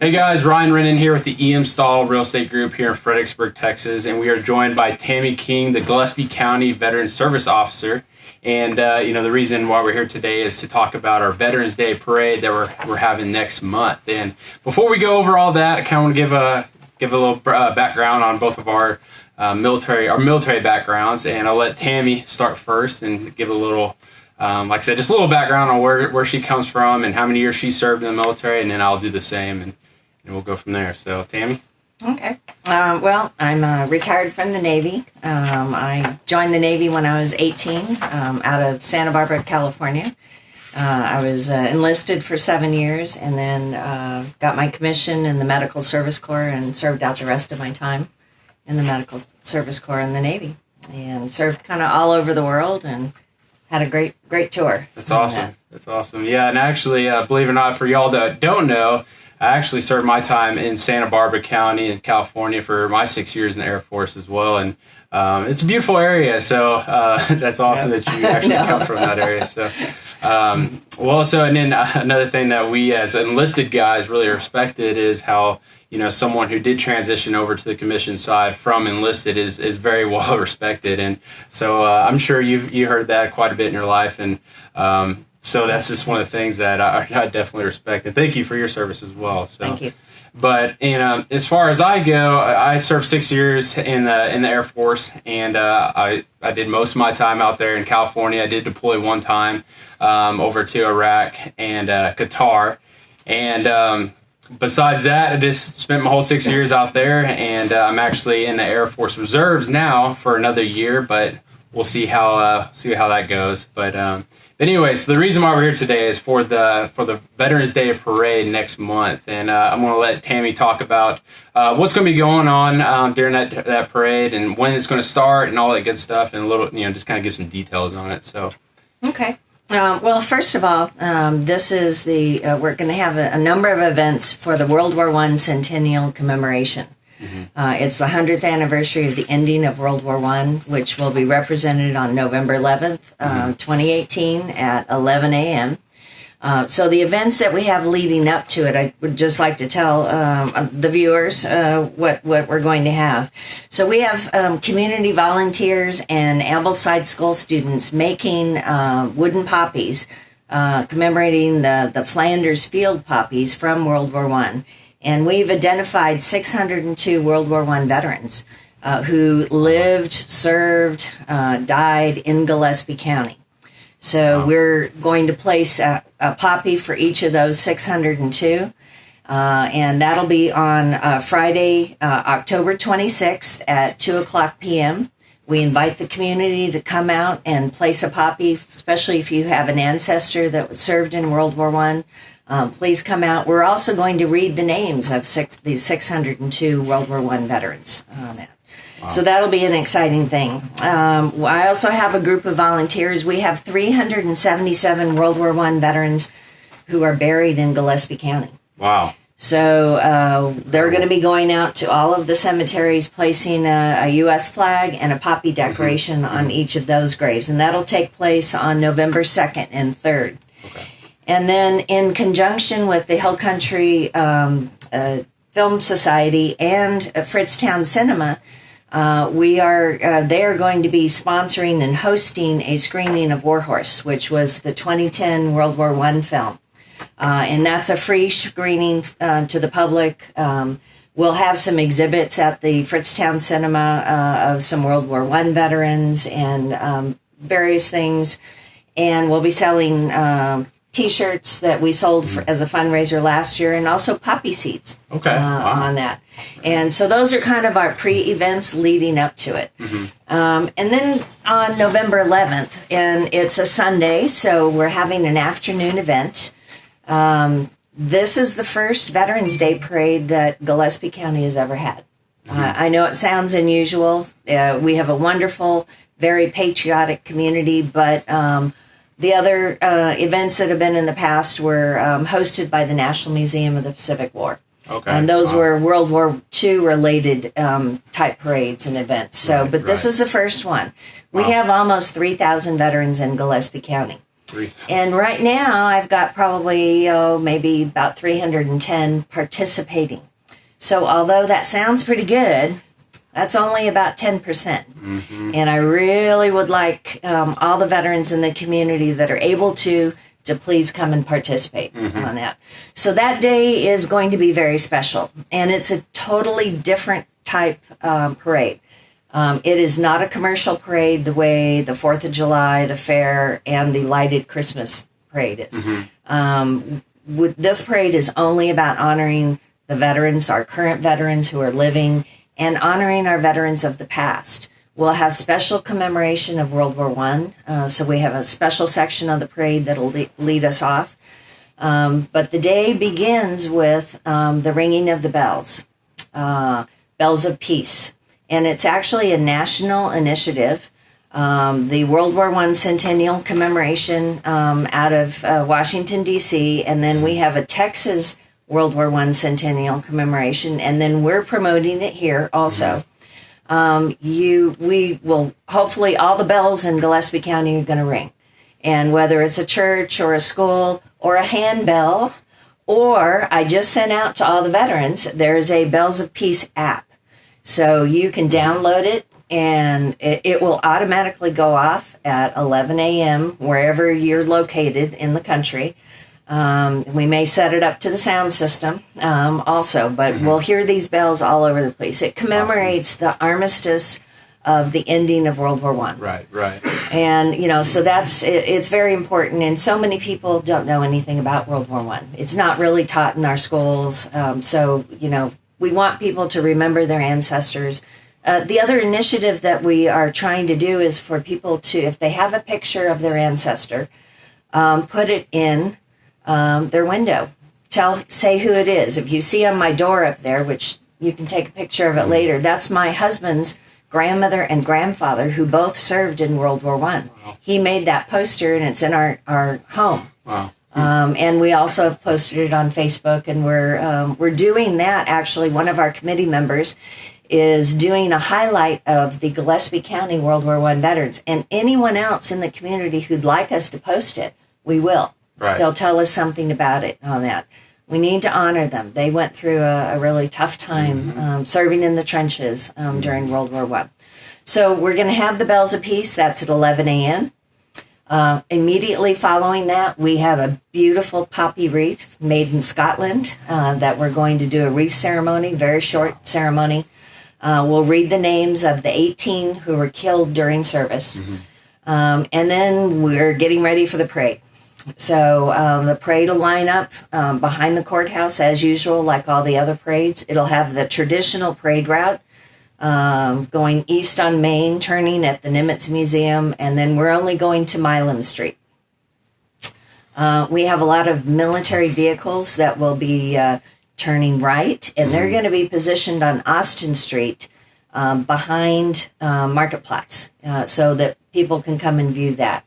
Hey guys, Ryan Rennan here with the EM Stall Real Estate Group here in Fredericksburg, Texas, and we are joined by Tammy King, the Gillespie County Veteran Service Officer. And the reason why we're here today is to talk about our Veterans Day Parade that we're having next month. And before we go over all that, I kind of want to give a little background on both of our military backgrounds, and I'll let Tammy start first and give a little. Like I said, just a little background on where she comes from and how many years she served in the military, and then I'll do the same, and we'll go from there. So, Tammy? Okay. Well, I'm retired from the Navy. I joined the Navy when I was 18 out of Santa Barbara, California. I was enlisted for 7 years and then got my commission in the Medical Service Corps and served out the rest of my time in the Medical Service Corps in the Navy. And served kind of all over the world and had a great tour. That's awesome. That's awesome. Yeah, and actually, believe it or not, for y'all that don't know, I actually served my time in Santa Barbara County in California for my 6 years in the Air Force as well. And it's a beautiful area, so that's awesome that you actually come from that area. So, and then another thing that we as enlisted guys really respected is how, someone who did transition over to the commission side from enlisted is very well respected. And so I'm sure you heard that quite a bit in your life. And so that's just one of the things that I definitely respect. And thank you for your service as well. So, thank you. But as far as I go, I served 6 years in the Air Force, and I did most of my time out there in California. I did deploy one time over to Iraq and Qatar, and besides that, I just spent my whole 6 years out there, and I'm actually in the Air Force Reserves now for another year, but we'll see how that goes. But anyway, so the reason why we're here today is for the Veterans Day Parade next month, and I'm going to let Tammy talk about what's going to be going on during that parade and when it's going to start and all that good stuff, and a little just kind of give some details on it. So, okay. Well, first of all, this is we're going to have a number of events for the World War I Centennial Commemoration. Mm-hmm. It's the 100th anniversary of the ending of World War I, which will be represented on November 11th, 2018 at 11 a.m. So the events that we have leading up to it, I would just like to tell the viewers what we're going to have. So we have community volunteers and Ambleside School students making wooden poppies, commemorating the Flanders Field poppies from World War I. And we've identified 602 World War I veterans who lived, served, died in Gillespie County. So we're going to place a poppy for each of those 602, and that'll be on Friday, October 26th at 2 o'clock p.m. We invite the community to come out and place a poppy, especially if you have an ancestor that served in World War I. Please come out. We're also going to read the names of these 602 World War I veterans on that. Wow. So that'll be an exciting thing. I also have a group of volunteers. We have 377 World War I veterans who are buried in Gillespie County. Wow. So they're going to be going out to all of the cemeteries, placing a U.S. flag and a poppy decoration on each of those graves. And that'll take place on November 2nd and 3rd. Okay. And then in conjunction with the Hill Country Film Society and Fritztown Cinema, they are going to be sponsoring and hosting a screening of Warhorse, which was the 2010 World War I film. And that's a free screening to the public. We'll have some exhibits at the Fritztown Cinema of some World War I veterans and various things. And we'll be selling T-shirts that we sold as a fundraiser last year, and also poppy seeds on that. And so those are kind of our pre-events leading up to it. Mm-hmm. And then on November 11th, and it's a Sunday, so we're having an afternoon event. This is the first Veterans Day parade that Gillespie County has ever had. Mm-hmm. I know it sounds unusual. We have a wonderful, very patriotic community, but the other events that have been in the past were hosted by the National Museum of the Pacific War. Okay. And those were World War II related type parades and events. So, but this is the first one. We have almost 3,000 veterans in Gillespie County. And right now, I've got probably, maybe about 310 participating. So although that sounds pretty good, that's only about 10%. Mm-hmm. And I really would like all the veterans in the community that are able to please come and participate on that. So that day is going to be very special. And it's a totally different type parade. It is not a commercial parade the way the 4th of July, the fair, and the lighted Christmas parade is. This parade is only about honoring the veterans, our current veterans who are living, and honoring our veterans of the past. We'll have special commemoration of World War I, so we have a special section of the parade that'll lead us off. But the day begins with the ringing of the bells, bells of peace. And it's actually a national initiative. The World War I Centennial Commemoration out of Washington, D.C., and then we have a Texas World War I Centennial Commemoration, and then we're promoting it here also. We will, hopefully all the bells in Gillespie County are going to ring. And whether it's a church or a school or a handbell, or I just sent out to all the veterans, there's a Bells of Peace app. So you can download it, and it will automatically go off at 11 a.m. wherever you're located in the country. We may set it up to the sound system also, but we'll hear these bells all over the place. It commemorates the armistice of the ending of World War I. Right. And, so it's very important, and so many people don't know anything about World War I. It's not really taught in our schools, we want people to remember their ancestors. The other initiative that we are trying to do is for people to, if they have a picture of their ancestor, put it in their window. Say who it is. If you see on my door up there, which you can take a picture of it later, that's my husband's grandmother and grandfather who both served in World War I. Wow. He made that poster, and it's in our home. Wow. And we also have posted it on Facebook, and we're doing that. Actually, one of our committee members is doing a highlight of the Gillespie County World War I veterans, and anyone else in the community who'd like us to post it, we will. Right. They'll tell us something about it on that. We need to honor them. They went through a really tough time serving in the trenches during World War I. So we're going to have the Bells of Peace. That's at 11 a.m. Immediately following that, we have a beautiful poppy wreath made in Scotland that we're going to do a wreath ceremony, very short ceremony. We'll read the names of the 18 who were killed during service. And then we're getting ready for the parade. So the parade will line up behind the courthouse as usual, like all the other parades. It'll have the traditional parade route going east on Main, turning at the Nimitz Museum, and then we're only going to Milam Street. We have a lot of military vehicles that will be turning right, and they're going to be positioned on Austin Street behind Marketplace so that people can come and view that.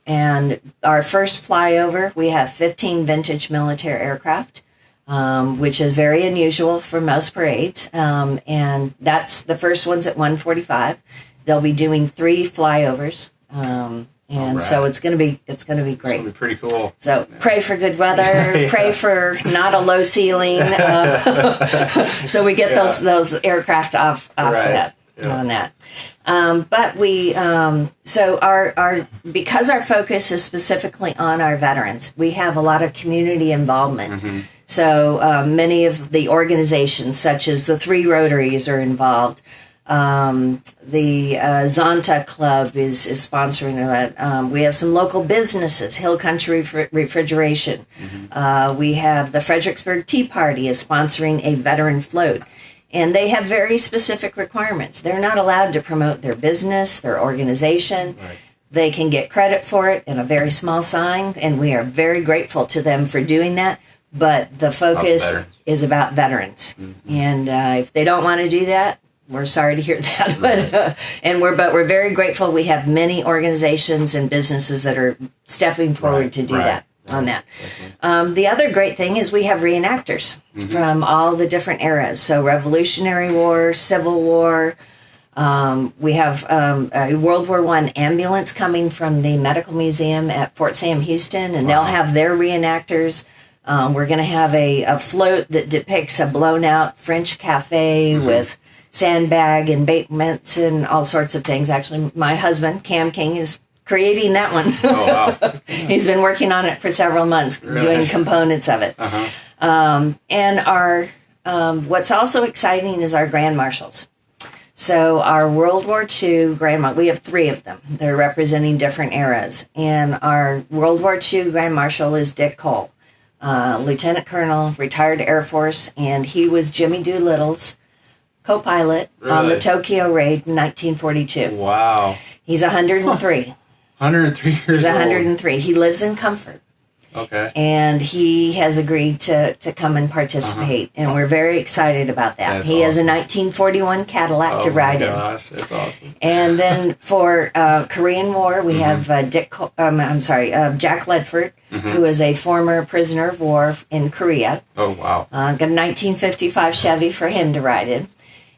And our first flyover, we have 15 vintage military aircraft, which is very unusual for most parades. And that's the first one's at 1:45. They'll be doing 3 flyovers. So it's going to be great. It's going to be pretty cool. So pray for good weather. Pray for not a low ceiling. So we get those aircraft off of that on that. But we so our because our focus is specifically on our veterans, we have a lot of community involvement. So many of the organizations, such as the 3 Rotaries, are involved. The Zonta Club is sponsoring that. We have some local businesses, Hill Country Refrigeration. We have the Fredericksburg Tea Party is sponsoring a veteran float. And they have very specific requirements. They're not allowed to promote their business, their organization. Right. They can get credit for it in a very small sign, and we are very grateful to them for doing that. But the focus is about veterans. And if they don't want to do that, we're sorry to hear that. But we're very grateful. We have many organizations and businesses that are stepping forward to do that. On that. The other great thing is we have reenactors from all the different eras. So Revolutionary War, Civil War, We have a World War I ambulance coming from the Medical Museum at Fort Sam Houston, and they'll have their reenactors. We're going to have a float that depicts a blown-out French cafe with sandbag embankments and all sorts of things. Actually, my husband, Cam King, is creating that one. Oh, wow. He's been working on it for several months, doing components of it. And our what's also exciting is our Grand Marshals. So our World War II Grand Marshal, we have 3 of them. They're representing different eras. And our World War II Grand Marshal is Dick Cole, Lieutenant Colonel, retired Air Force, and he was Jimmy Doolittle's co-pilot on the Tokyo raid in 1942. Wow. He's 103. 103 years old. He's 103. He lives in Comfort. Okay. And he has agreed to come and participate, and we're very excited about that. That's he has a awesome. 1941 Cadillac to ride in. Oh, my gosh. That's awesome. And then for Korean War, we have Jack Ledford, who is a former prisoner of war in Korea. Oh, wow. Got a 1955 Chevy for him to ride in.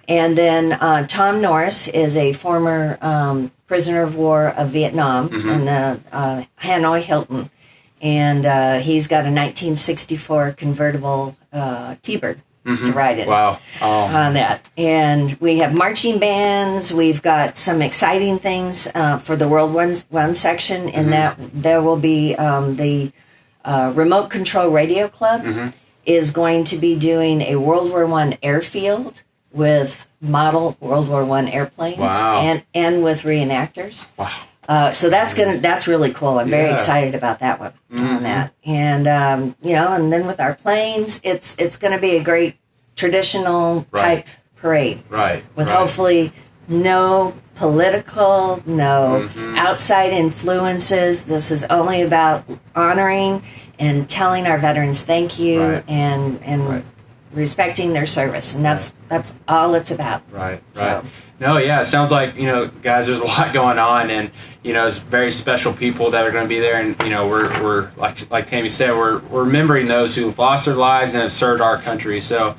And then Tom Norris is a former prisoner of war of Vietnam in the Hanoi Hilton. And he's got a 1964 convertible T-Bird to ride in. Wow. On that. And we have marching bands. We've got some exciting things for the World One section, in that there will be the Remote Control Radio Club is going to be doing a World War I airfield with model World War I airplanes and with reenactors. Wow. So that's really cool. I'm very excited about that one on that. And and then with our planes, it's going to be a great traditional type parade. Right. With hopefully no political, no outside influences. This is only about honoring and telling our veterans thank you and respecting their service, and that's all it's about. Right. So. No, yeah, it sounds like, guys, there's a lot going on, and it's very special people that are going to be there, and we're like Tammy said, we're remembering those who've lost their lives and have served our country. So,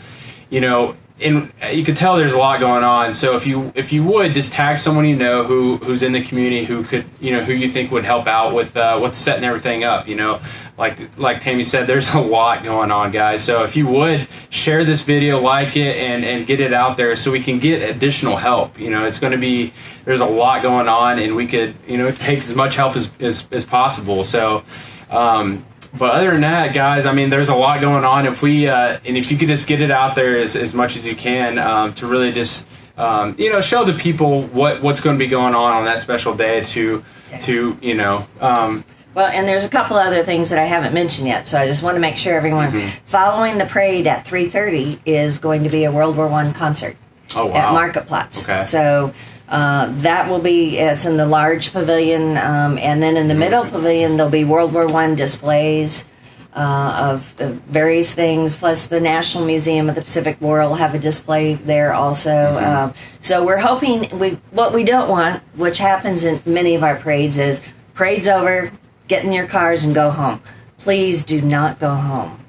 and you can tell there's a lot going on. So if you would just tag someone who's in the community who could who you think would help out with setting everything up. Like Tammy said, there's a lot going on, guys. So if you would share this video, like it, and get it out there so we can get additional help. It's going to be, there's a lot going on, and we could take as much help as possible. So. But other than that, guys, there's a lot going on. If we and if you could just get it out there as much as you can to really just show the people what's going to be going on that special day Well, and there's a couple other things that I haven't mentioned yet, so I just want to make sure everyone following the parade at 3:30 is going to be a World War I concert at Marketplatz. Okay. So. That will be, it's in the large pavilion, and then in the middle pavilion there'll be World War I displays of various things, plus the National Museum of the Pacific War will have a display there also. So we're hoping, what we don't want, which happens in many of our parades, is parade's over, get in your cars and go home. Please do not go home.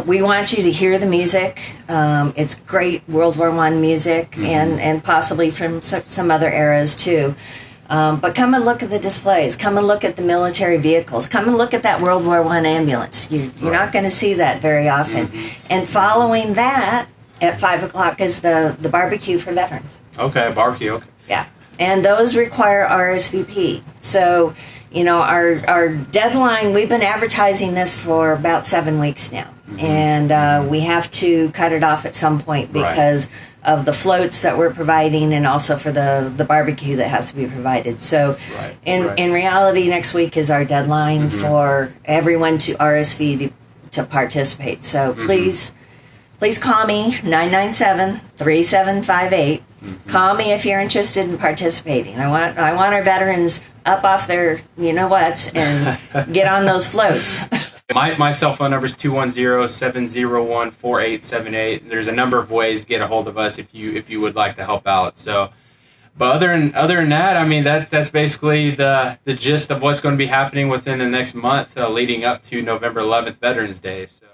We want you to hear the music. It's great World War I music, and possibly from some other eras too. But come and look at the displays. Come and look at the military vehicles. Come and look at that World War I ambulance. You're not going to see that very often. And following that, at 5 o'clock is the barbecue for veterans. Okay, barbecue. Okay. Yeah, and those require RSVP. So. Our deadline, we've been advertising this for about 7 weeks now. And we have to cut it off at some point because of the floats that we're providing, and also for the barbecue that has to be provided. So in reality, next week is our deadline for everyone to RSVP to participate. So please call me, 997-3758. Call me if you're interested in participating. I want our veterans up off their you-know-whats and get on those floats. My cell phone number is 210-701-4878. There's a number of ways to get a hold of us if you would like to help out. So, but other than that, that's basically the gist of what's going to be happening within the next month leading up to November 11th, Veterans Day. So.